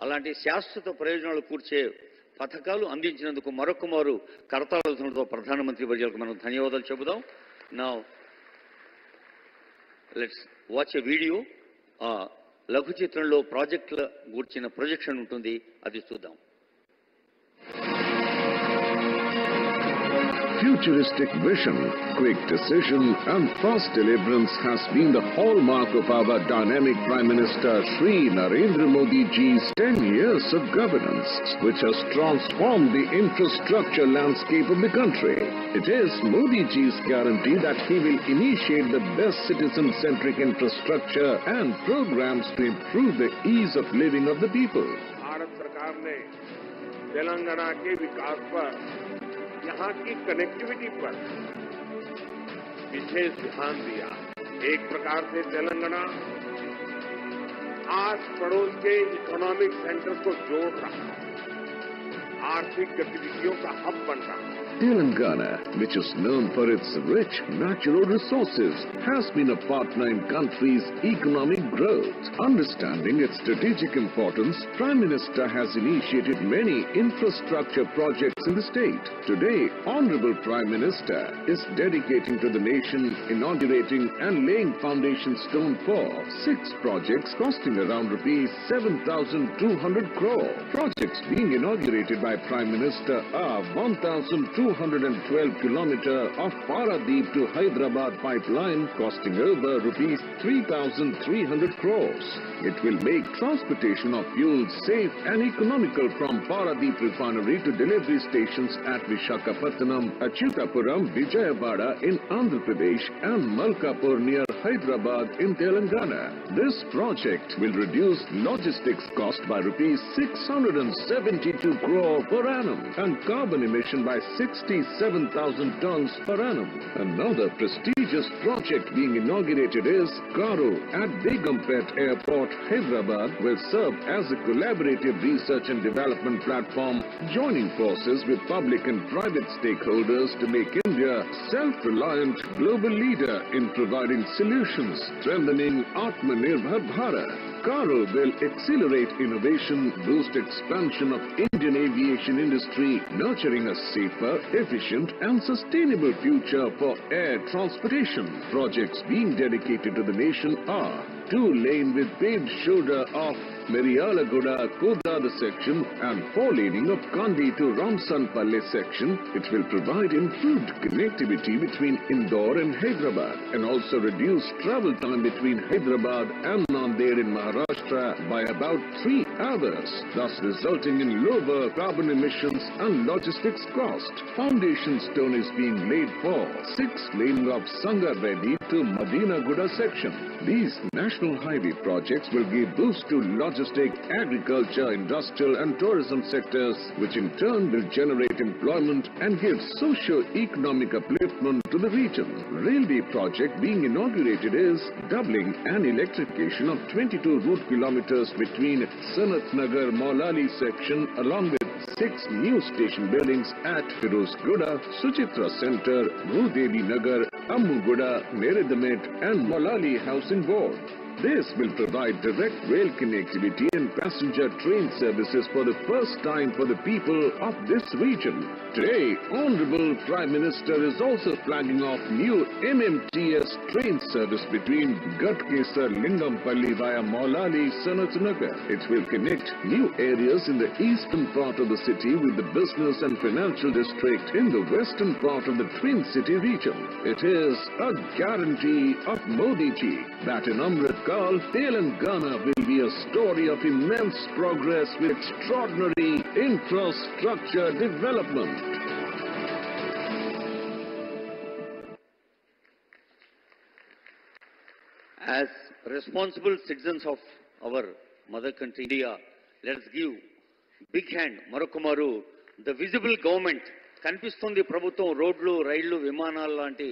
అలాంటి శాశ్వత ప్రయోజనాలు కూర్చే పథకాలు అందించినందుకు మరొకమారు కరతాళతో ప్రధానమంత్రి వర్యులకు మనం ధన్యవాదాలు చెబుదాం. Now let's watch a video. లఘు చిత్రంలో ప్రాజెక్టుల గురించిన ప్రొజెక్షన్ ఉంటుంది, అది చూద్దాం. Futuristic vision, quick decision and fast deliverance has been the hallmark of our dynamic Prime Minister Shri Narendra Modi ji's 10 years of governance, which has transformed the infrastructure landscape of the country. It is Modi ji's guarantee that he will initiate the best citizen-centric infrastructure and programs to improve the ease of living of the people. Bharat सरकार ने तेलंगाना के विकास पर, यहाँ की connectivity पर विशेष ध्यान दिया. एक प्रकार से तेलंगाना आस पड़ोस के इकोनॉमिक सेंटर को जोड़ रहा है, आर्थिक गतिविधियों का हब बन रहा है. Telangana, which is known for its rich natural resources, has been a partner in country's economic growth. Understanding its strategic importance, Prime Minister has initiated many infrastructure projects in the state. Today, Honorable Prime Minister is dedicating to the nation, inaugurating and laying foundation stone for 6 projects costing around rupees 7,200 crore. Projects being inaugurated by Prime Minister are 1,212 kilometer of Paradeep to Hyderabad pipeline costing over rupees 3,300 crores. It will make transportation of fuel safe and economical from Paradeep refinery to delivery stations at Visakhapatnam, Achyutapuram, Vijayawada in Andhra Pradesh and Malkapur near Hyderabad in Telangana. This project will reduce logistics cost by rupees 672 crore per annum and carbon emission by 67,000 tons per annum. Another prestigious project being inaugurated is Karo at Begumpet Airport, Hyderabad, will serve as a collaborative research and development platform, joining forces with public and private stakeholders to make India self-reliant global leader in providing solutions, strengthening Atmanirbhar Bharat. Karo will accelerate innovation, boost expansion of Indian aviation industry, nurturing a safer, efficient and sustainable future for air transportation. Projects being dedicated to the nation are 2-lane with paved shoulder of Meriyalaguda Kodada section and 4-laning of Kandi to Ramsanpalle section. It will provide improved connectivity between Indore and Hyderabad and also reduce travel time between Hyderabad and Nanded in Maharashtra by about 3 hours, thus resulting in lower carbon emissions and logistics cost. Foundation stone is being laid for 6-lane of Sangareddy to Madinaguda section. These national highway projects will give boost to logistic, agriculture, industrial and tourism sectors, which in turn will generate employment and give socio-economic upliftment to the region. Railway project being inaugurated is doubling and electrification of 22 route kilometers between Sanat Nagar Maulali section along with 6 new station buildings at Firozguda, Suchitra Center, Bhudevi Nagar, Ammuguda, Neradamet and Maulali Housing Board. This will provide direct rail connectivity and passenger train services for the first time for the people of this region. Today, Honorable Prime Minister is also flagging off new MMTS train service between Ghatkesar Lingampalli via Maulali Sanatnagar. It will connect new areas in the eastern part of the city with the business and financial district in the western part of the Twin City region. It is a guarantee of Modi ji that in Amrit Kal, Telangana will be a story of immense progress with extraordinary infrastructure development. As responsible citizens of our mother country, India, let's give big hand, Marokumaru, the visible government, కనిపిస్తుంది ప్రభుత్వం రోడ్లు, రైళ్లు, విమానాలు లాంటి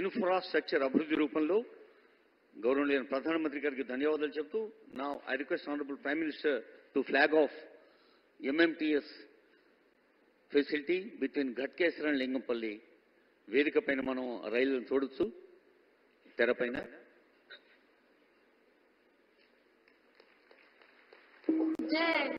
infrastructure అభివృద్ధి రూపంలో. గౌరవనీయ ప్రధానమంత్రి గారికి ధన్యవాదాలు చెప్తూ, now I request honourable prime minister to flag off MMTS facility between Ghatkesar and Lingampalli. వేదిక పైన మనం రైళ్లను చూడొచ్చు తెరపైన. Jai.